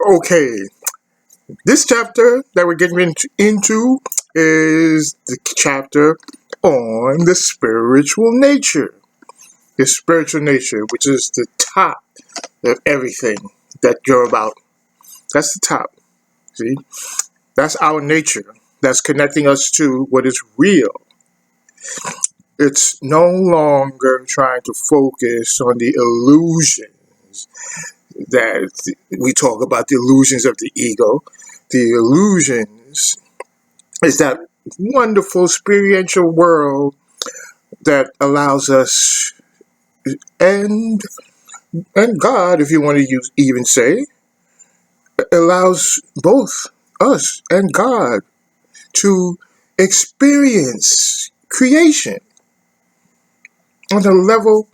Okay, this chapter that we're getting into is the chapter on the spiritual nature. The spiritual nature, which is the top of everything that you're about. That's the top. See? That's our nature. That's connecting us to what is real. It's no longer trying to focus on the illusions that we talk about, the illusions of the ego. The illusions is that wonderful experiential world that allows us and God, if you want to even say, allows both us and God to experience creation on a level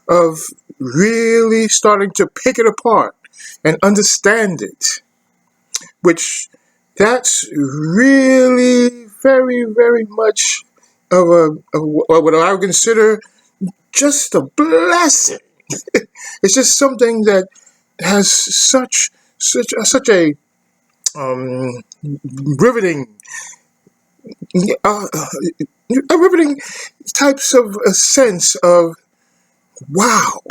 of really starting to pick it apart and understand it, which that's really very, very much of what I would consider just a blessing. It's just something that has such um, riveting uh, a riveting types of a sense of wow,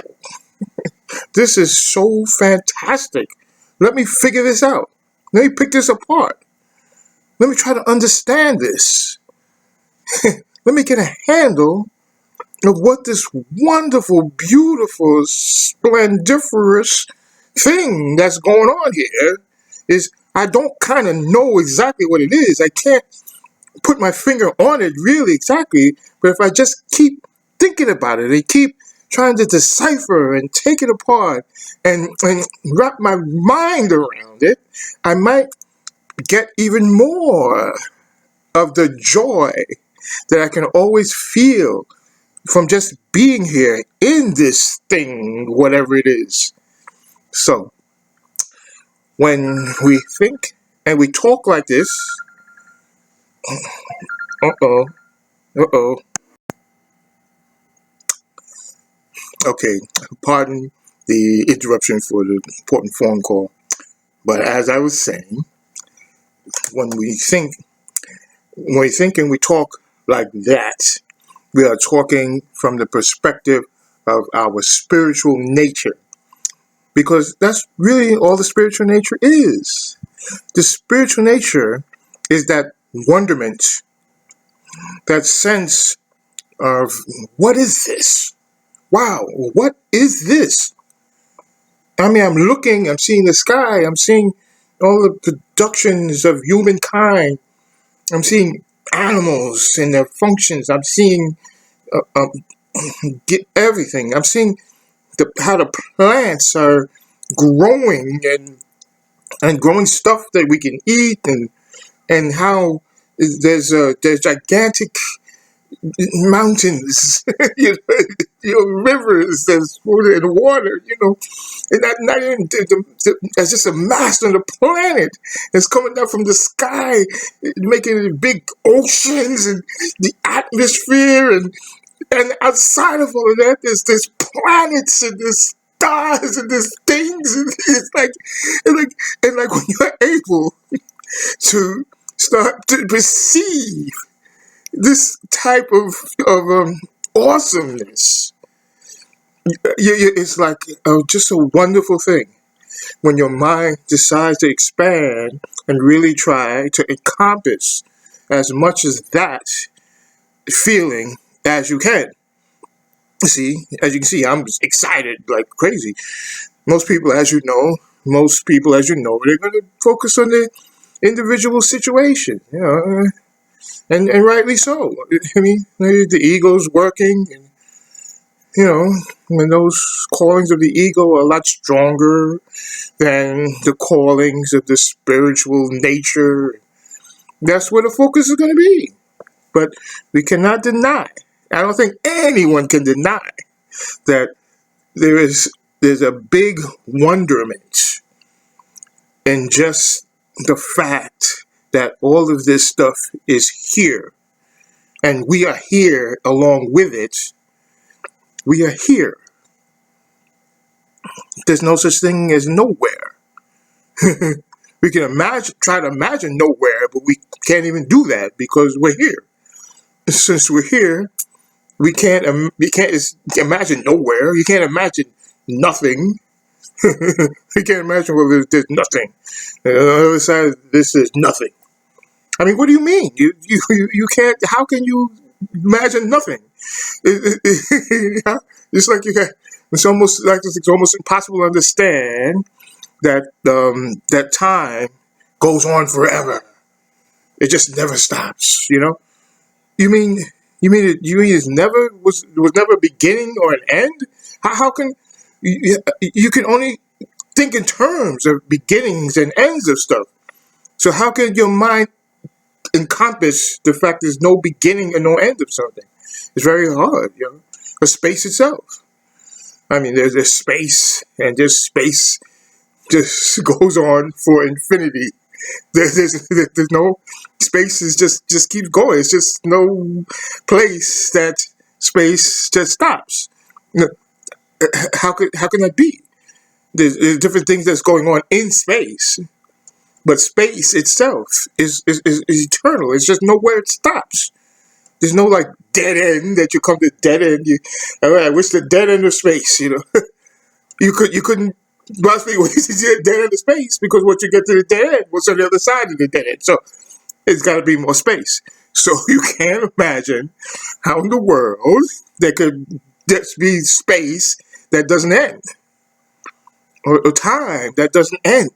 this is so fantastic. Let me figure this out. Let me pick this apart. Let me try to understand this. Let me get a handle of what this wonderful, beautiful, splendiferous thing that's going on here is. I don't kind of know exactly what it is. I can't put my finger on it really exactly, but if I just keep thinking about it and keep trying to decipher and take it apart and wrap my mind around it, I might get even more of the joy that I can always feel from just being here in this thing, whatever it is. So, when we think and we talk like this, uh-oh, uh-oh, okay, pardon the interruption for the important phone call. But as I was saying, when we think, when we think and we talk like that, we are talking from the perspective of our spiritual nature. Because that's really all the spiritual nature is. The spiritual nature is that wonderment, that sense of what is this? Wow, what is this? I mean, I'm seeing the sky, I'm seeing all the productions of humankind, I'm seeing animals and their functions, I'm seeing uh, uh, get everything. I'm seeing how the plants are growing and growing stuff that we can eat and how there's gigantic mountains, rivers that's full in water, and not even as just a mass on the planet that's coming down from the sky, making it big oceans and the atmosphere and outside of all of that, there's planets and there's stars and there's things, and it's like, and like, and like when you're able to start to perceive this type of awesomeness, it's like just a wonderful thing when your mind decides to expand and really try to encompass as much as that feeling as you can. See, as you can see, I'm excited like crazy. Most people, as you know, they're going to focus on the individual situation, and rightly so. I mean, the ego's working, and when those callings of the ego are a lot stronger than the callings of the spiritual nature. That's where the focus is going to be. But we cannot deny. I don't think anyone can deny that there's a big wonderment in just the fact that all of this stuff is here and we are here along with it. We are here. There's no such thing as nowhere. We can imagine, try to imagine nowhere, but we can't even do that because we're here. Since we're here, we can't imagine nowhere. You can't imagine nothing. You can't imagine where there's nothing. On the other side of this is nothing. I mean, what do you mean? You can't. How can you imagine nothing? It's like you got. It's almost impossible to understand that that time goes on forever. It just never stops. You mean you mean it was never a beginning or an end? How can you can only think in terms of beginnings and ends of stuff. So how can your mind encompass the fact there's no beginning and no end of something? It's very hard. But space itself. I mean, there's space, and this space just goes on for infinity. There's no space is just keeps going. It's just no place that space just stops. You how can that be? There's different things that's going on in space, but space itself is eternal. It's just nowhere it stops. There's no like dead end that you come to dead end. All right, what's the dead end of space? You couldn't possibly wait to get dead end of space because once you get to the dead end, what's on the other side of the dead end? So it's got to be more space. So you can't imagine how in the world there could just be space that doesn't end, or time that doesn't end.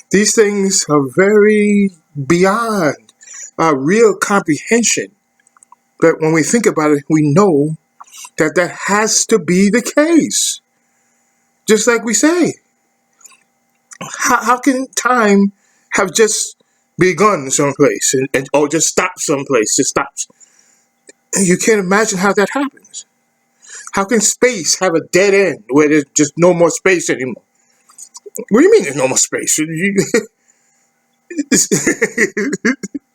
These things are very beyond our real comprehension. But when we think about it, we know that that has to be the case. Just like we say, how can time have just begun someplace and or just stop someplace? It stops. You can't imagine how that happens. How can space have a dead end where there's just no more space anymore? What do you mean there's no more space? It's,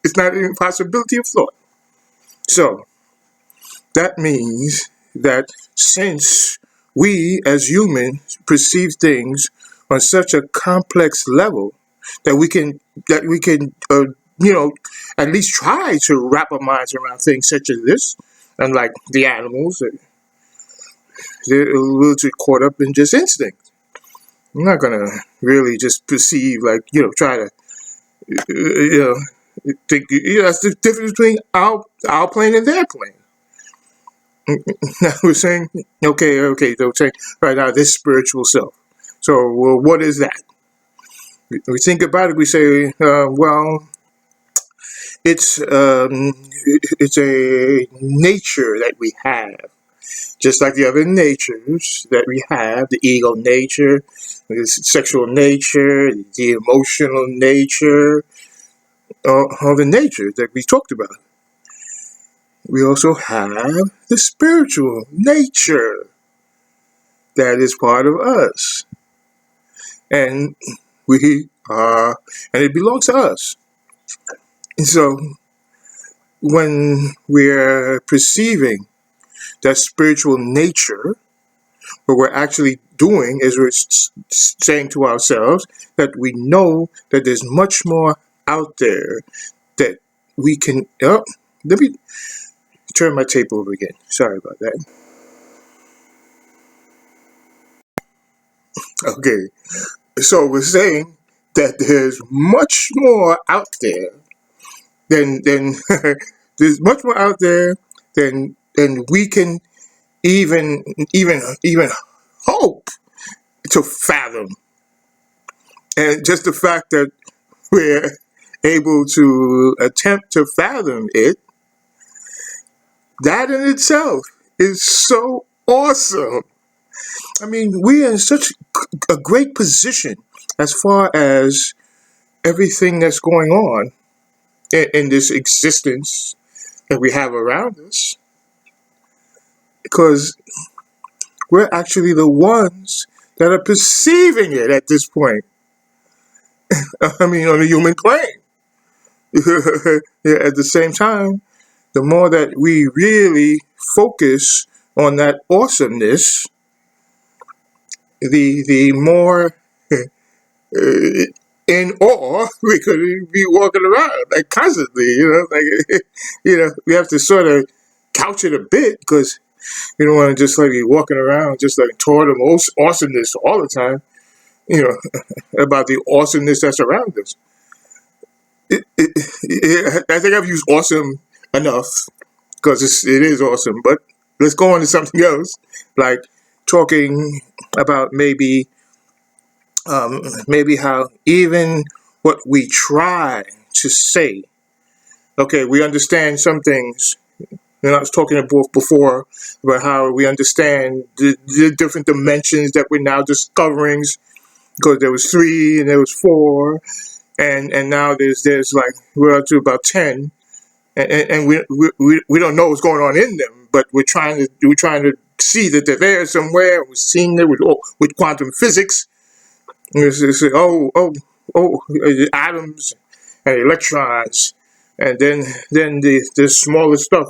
it's not even a possibility of thought. So that means that since we as humans perceive things on such a complex level that we can at least try to wrap our minds around things such as this, unlike the animals, they're a little too caught up in just instinct. I'm not gonna really just perceive try to think. That's the difference between our plane and their plane. Now we're saying, okay, they're saying right now this spiritual self. So, well, what is that? We think about it. We say, well, it's a nature that we have, just like the other natures that we have: the ego nature, the sexual nature, the emotional nature, all the natures that we talked about. We also have the spiritual nature that is part of us, and and it belongs to us. And so, when we're perceiving that spiritual nature, what we're actually doing is we're saying to ourselves that we know that there's much more out there that we can. Oh, let me turn my tape over again. Sorry about that. Okay, so we're saying that there's much more out there than there's much more out there than we can even hope to fathom. And just the fact that we're able to attempt to fathom it, that in itself is so awesome. I mean, we are in such a great position as far as everything that's going on in this existence that we have around us, because we're actually the ones that are perceiving it at this point. I mean, on the human plane. At the same time, the more that we really focus on that awesomeness, the more uh, in awe, we could be walking around like constantly, like we have to sort of couch it a bit because you don't want to just like be walking around just like toward the most awesomeness all the time, you know, about the awesomeness that's around us. I think I've used awesome enough because it is awesome, but let's go on to something else, like talking about maybe how even what we try to say, okay, we understand some things. I was talking about before about how we understand the different dimensions that we're now discovering because there was three and there was four and now there's like we're up to about 10 and we don't know what's going on in them, but we're trying to see that they're there somewhere. We're seeing it with quantum physics. It's atoms and electrons, and then the smaller stuff,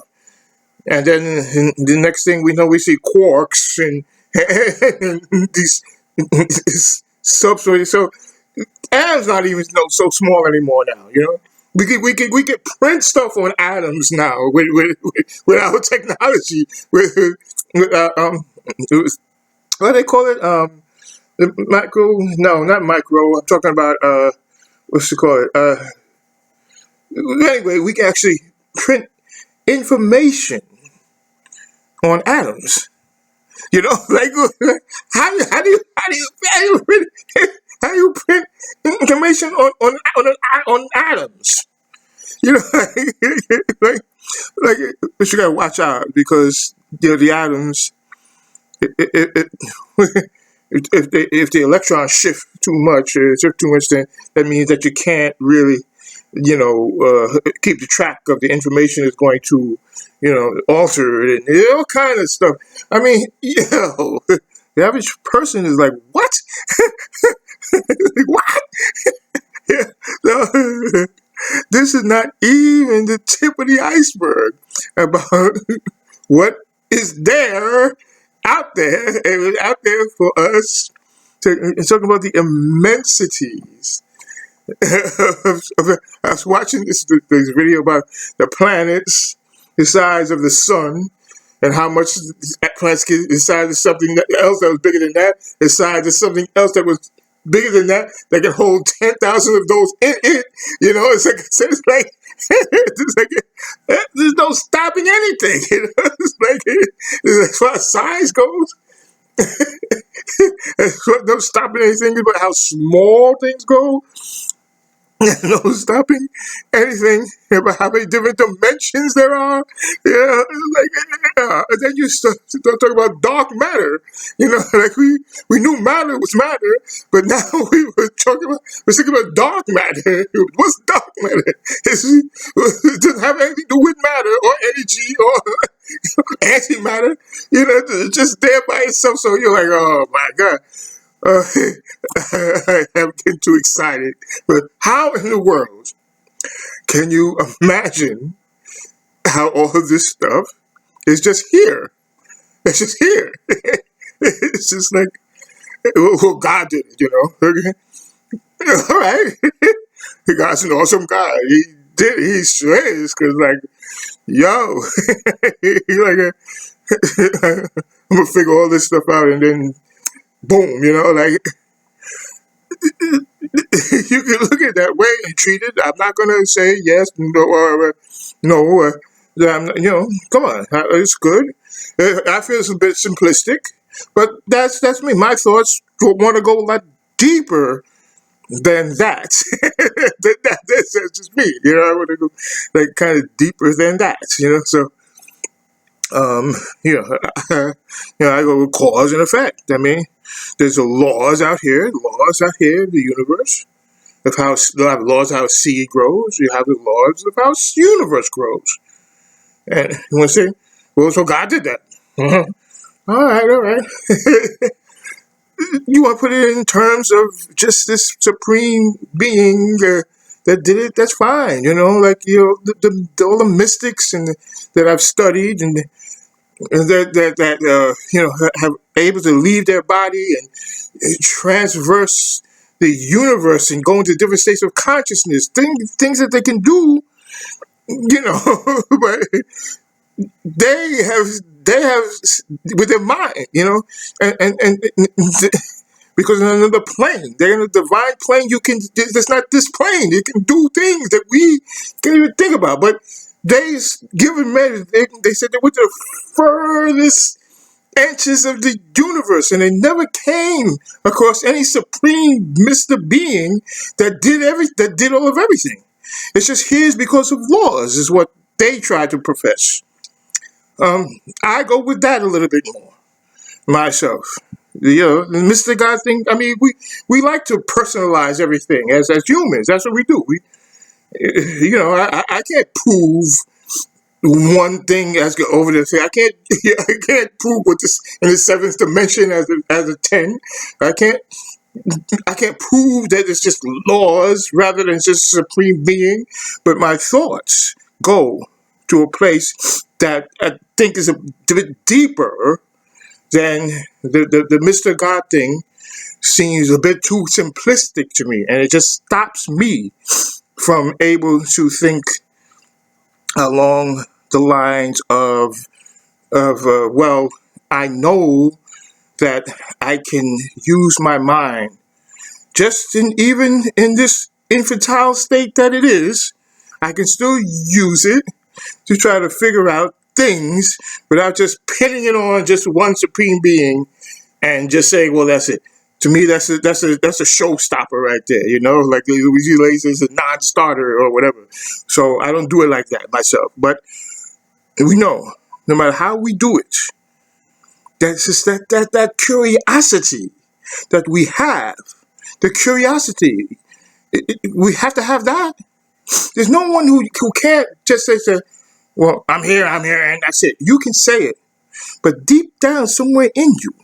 and then the next thing we know, we see quarks and these substrates. So atoms not even so small anymore now. We can print stuff on atoms now with our technology with what do they call it, the micro, no, not micro, I'm talking about what's it called, anyway, we can actually print information on atoms. Like how do you print information on atoms? Like like but you gotta watch out because the atoms, it, if the electrons shift too much, then that means that you can't really keep the track of the information is going to alter it and all kind of stuff. I mean, the average person is like, what? Like, what? Yeah, no, this is not even the tip of the iceberg about what is there out there and out there for us to talk about the immensities. I was watching this video about the planets, the size of the sun, and how much planets get the size of something else that was bigger than that, the size of something else that was bigger than that can hold 10,000 of those in it. It's like there's no stopping anything. It's like as far as size goes, there's no stopping anything but how small things go. No stopping anything about how many different dimensions there are. And then you start talking about dark matter. Like we knew matter was matter, but now we're thinking about dark matter. What's dark matter? It doesn't have anything to do with matter or energy or antimatter. It's just there by itself. So you're like, oh my God. Uh, I'm getting too excited. But how in the world can you imagine how all of this stuff is just here? It's just here. It's just like, well, God did it, Okay. All right. God's an awesome guy. He did. He sure is. Because, like, yo, he's like, I'm going to figure all this stuff out and then boom, like you can look at it that way and treat it. I'm not going to say yes, no, or no. Come on, it's good. I feel it's a bit simplistic, but that's me. My thoughts want to go a lot deeper than that. That's just me. I want to go like kind of deeper than that. So. I go with cause and effect. I mean, there's laws out here in the universe of how you have laws of how seed grows. You have the laws of how universe grows. And you want to say, well, so God did that. All right. You want to put it in terms of just this supreme being that did it? That's fine. Like all the mystics and that I've studied and that have able to leave their body and transverse the universe and go into different states of consciousness, things that they can do, but they have with their mind, and because in another plane, they're in a divine plane. It's not this plane. You can do things that we can't even think about. But given measure, they said they went to the furthest inches of the universe, and they never came across any supreme Mr. Being that did all of everything. It's just his because of laws, is what they try to profess. I go with that a little bit more myself. The Mr. God thing. I mean, we like to personalize everything as humans. That's what we do. I can't prove one thing as over the thing. I can't prove what this in the seventh dimension as a 10. I can't prove that it's just laws rather than just supreme being. But my thoughts go to a place that I think is a bit deeper than the Mr. God thing. Seems a bit too simplistic to me, and it just stops me from able to think along the lines of well, I know that I can use my mind even in this infantile state that it is. I can still use it to try to figure out things without just pinning it on just one supreme being and just saying, well, that's it. To me, that's a showstopper right there. Like it's a non-starter or whatever. So I don't do it like that myself. But we know, no matter how we do it, that's just that curiosity that we have. The curiosity, we have to have that. There's no one who can't just say, well, I'm here, and that's it. You can say it, but deep down somewhere in you,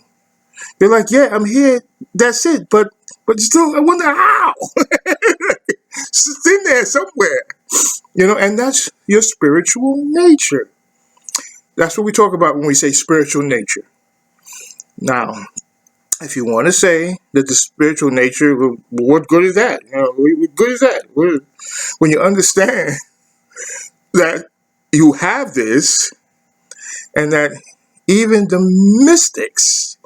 they're like, yeah, I'm here, that's it. But still, I wonder how. It's in there somewhere, and that's your spiritual nature. That's what we talk about when we say spiritual nature. Now, if you want to say that the spiritual nature, what good is that? What good is that? When you understand that you have this, and that even the mystics,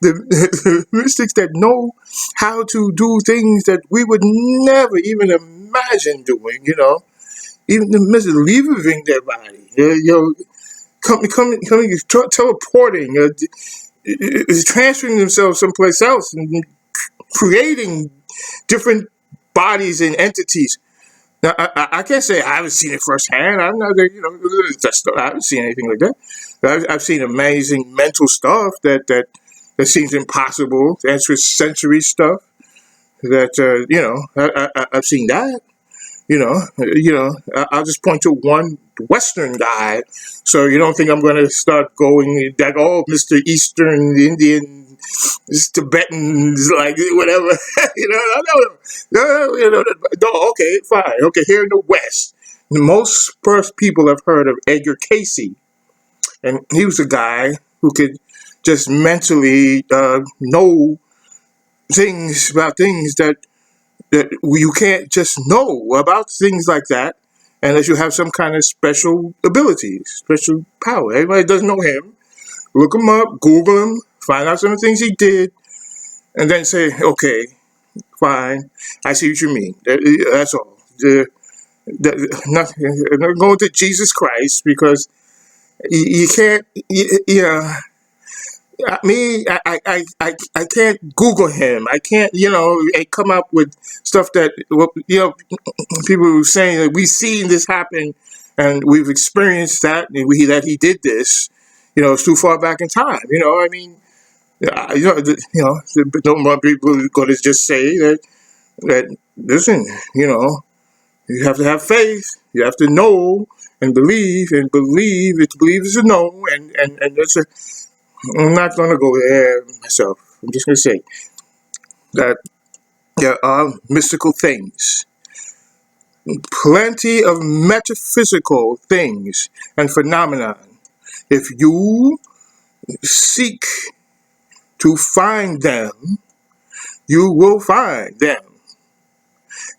the mystics that know how to do things that we would never even imagine doing, even the mystics leaving their body, coming, teleporting, transferring themselves someplace else and creating different bodies and entities. Now, I can't say I haven't seen it firsthand. I'm not, I haven't seen anything like that. I've seen amazing mental stuff that seems impossible. That's sensory stuff. That I've seen that. I'll just point to one Western guy, so you don't think I'm going to start going that Mr. Eastern Indian, Tibetan, like whatever, no, okay, fine, okay. Here in the West, most people have heard of Edgar Cayce, and he was a guy who could just mentally know things about things that you can't just know about things like that unless you have some kind of special abilities, special power. Everybody doesn't know him. Look him up, Google him, find out some of the things he did, and then say, okay, fine, I see what you mean. That's all. I'm not going to Jesus Christ because you can't, I can't Google him. I can't, come up with stuff that, people were saying that we've seen this happen and we've experienced that, and that he did this. It's too far back in time. Don't want people going to just say that listen, you have to have faith. You have to know and believe, It's believe is a know, and that's a. I'm not going to go there myself. I'm just going to say that there are mystical things, plenty of metaphysical things and phenomena. If you seek to find them, you will find them,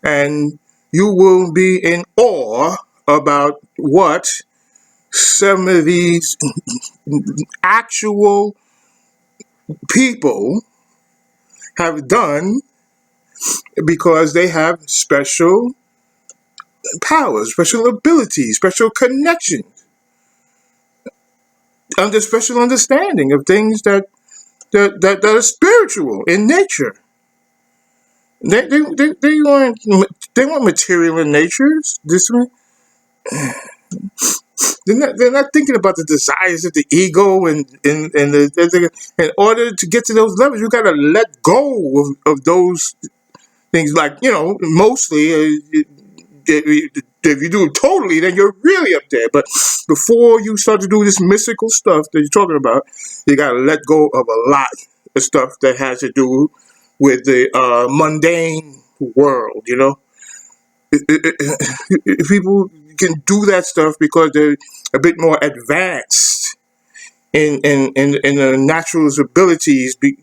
and you will be in awe about what some of these actual people have done, because they have special powers, special abilities, special connections, under special understanding of things that are spiritual in nature. They weren't material in nature. This one, they're not thinking about the desires of the ego, in order to get to those levels, you got to let go of those things. Like, mostly, if you do it totally, then you're really up there. But before you start to do this mystical stuff that you're talking about, you got to let go of a lot of stuff that has to do with the mundane world. People can do that stuff because they're a bit more advanced in the natural abilities. When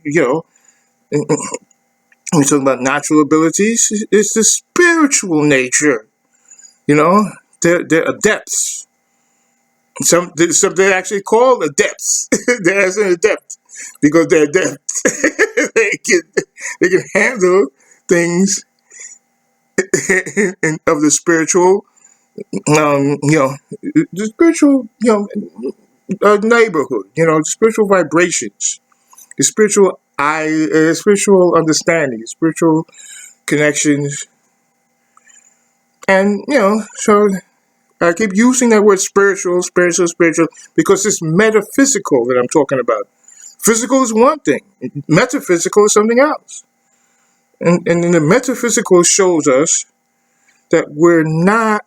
we talk about natural abilities, it's the spiritual nature. They're adepts. Some they're actually called adepts. They're as an adept because they're adepts. they can handle things of the spiritual, the spiritual, neighborhood. The spiritual vibrations, the spiritual understanding, the spiritual connections, and so. I keep using that word spiritual, because it's metaphysical that I'm talking about. Physical is one thing. Metaphysical is something else. And then the metaphysical shows us that we're not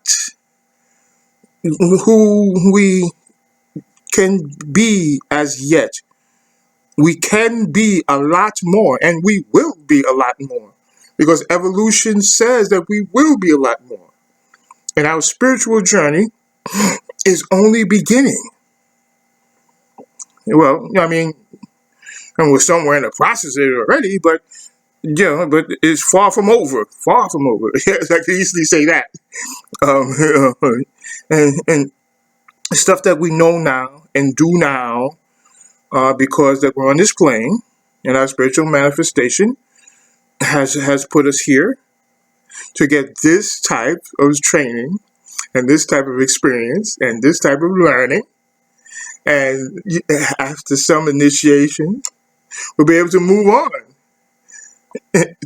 who we can be as yet. We can be a lot more, and we will be a lot more, because evolution says that we will be a lot more. And our spiritual journey is only beginning. Well, and we're somewhere in the process of it already, but but it's far from over. Far from over. Yes, I can easily say that. And stuff that we know now and do now, because that we're on this plane, and our spiritual manifestation has put us here to get this type of training and this type of experience and this type of learning. And after some initiation, we'll be able to move on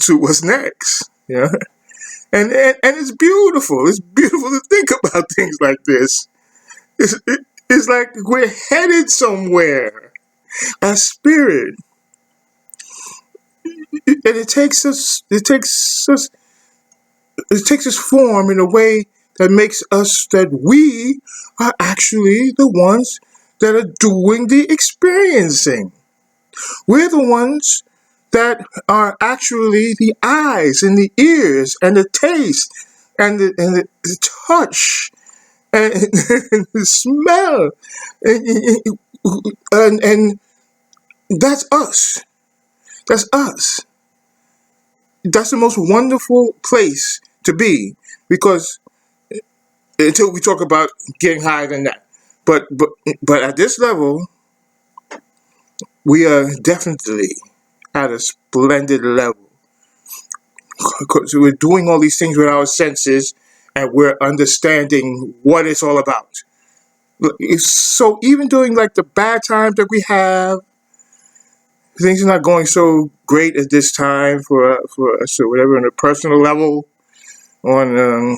to what's next. And it's beautiful. It's beautiful to think about things like this. It's like we're headed somewhere. Our spirit, and it takes us form in a way that makes us that we are actually the ones that are doing the experiencing. We're the ones that are actually the eyes and the ears and the taste and the touch and, and the smell, and that's us. That's us. That's the most wonderful place to be, because until we talk about getting higher than that, but at this level, we are definitely at a splendid level. So we're doing all these things with our senses, and we're understanding what it's all about. So even during like the bad times that we have, things are not going so great at this time for us, or whatever, on a personal level, on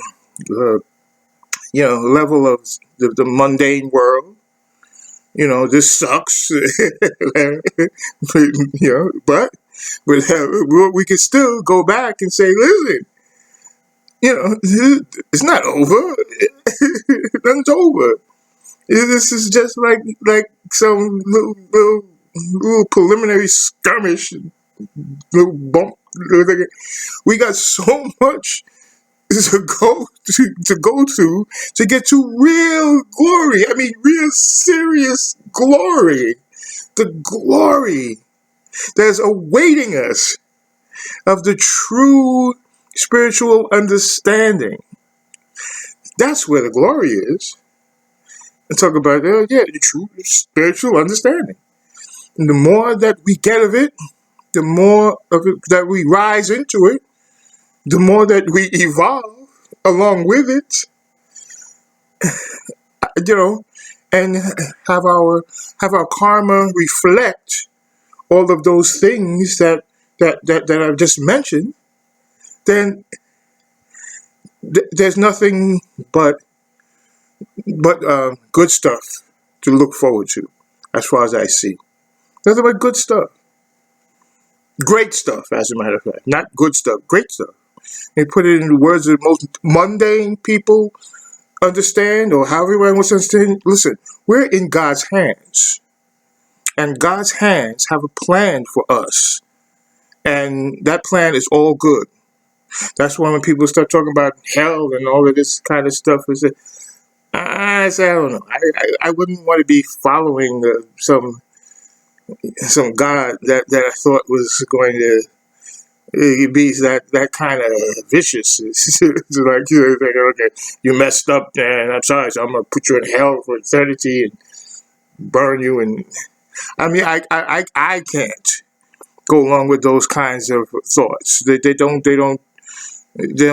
level of the mundane world. This sucks. But we can still go back and say, listen, it's not over. Nothing's over. This is just like some little preliminary skirmish, little bump. We got so much to go to get to real glory. I mean, real serious glory. The glory that's awaiting us. of the true spiritual understanding. That's where the glory is. And talk about, the true spiritual understanding. And the more that we get of it, the more of it that we rise into it, the more that we evolve along with it, and have our karma reflect all of those things that I've just mentioned, then there's nothing but good stuff to look forward to, as far as I see. Nothing but good stuff. Great stuff, as a matter of fact. Not good stuff, great stuff. They put it in the words that most mundane people understand, or however everyone wants to understand. Listen, we're in God's hands. And God's hands have a plan for us. And that plan is all good. That's why when people start talking about hell and all of this kind of stuff, I don't know. I wouldn't want to be following some God that I thought was going to be that kind of vicious. It's like, okay, you messed up, and I'm sorry, so I'm going to put you in hell for eternity and burn you. And I mean, I can't go along with those kinds of thoughts. They don't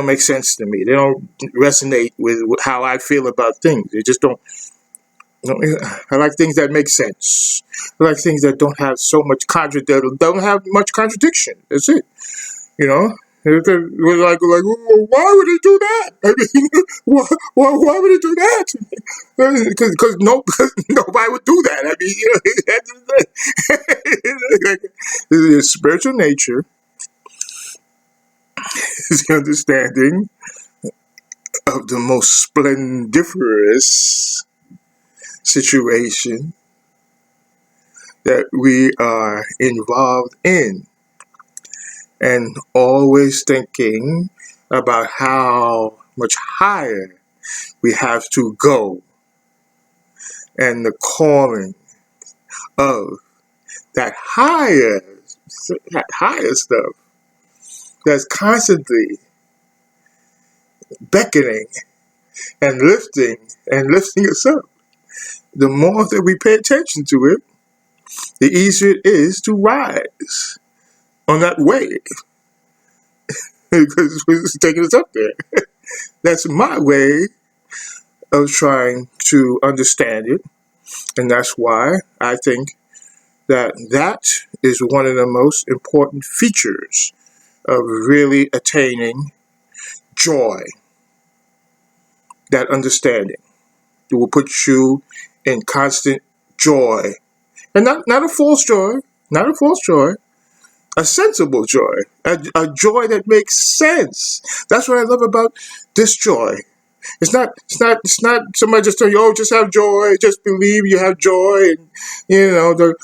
make sense to me. They don't resonate with how I feel about things. They just don't. I like things that make sense. I like things that don't have so much don't have much contradiction. That's it. We're like, well, why would he do that? I mean, why would he do that? Because nobody would do that. I mean, the spiritual nature is the understanding of the most splendiferous situation that we are involved in, and always thinking about how much higher we have to go, and the calling of that higher stuff that's constantly beckoning and lifting us up. The more that we pay attention to it, the easier it is to rise on that wave, because it's taking us up there. That's my way of trying to understand it, and that's why I think that is one of the most important features of really attaining joy. That understanding. It will put you in constant joy. And not a false joy, a sensible joy, a joy that makes sense. That's what I love about this joy. It's not somebody just telling you, oh, just have joy, just believe you have joy, and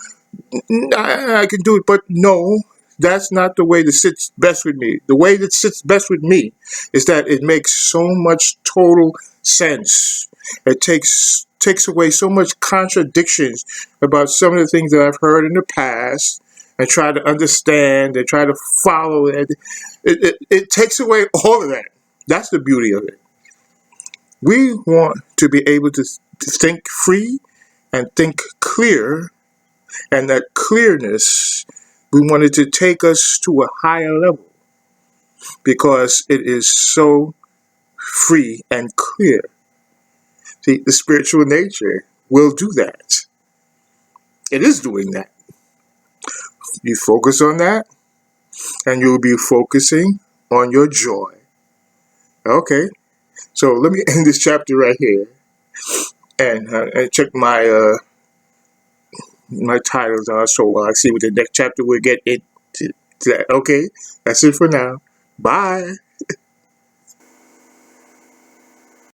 I can do it. But no, that's not the way that sits best with me. The way that sits best with me is that it makes so much total sense. It takes away so much contradictions about some of the things that I've heard in the past, and try to understand and try to follow it. It takes away all of that. That's the beauty of it. We want to be able to think free and think clear, and that clearness, we wanted to take us to a higher level, because it is so free and clear. See, the spiritual nature will do that. It is doing that. You focus on that, and you'll be focusing on your joy. Okay, so let me end this chapter right here, and check my my titles are, so I see what the next chapter will get into that. Okay, that's it for now. Bye.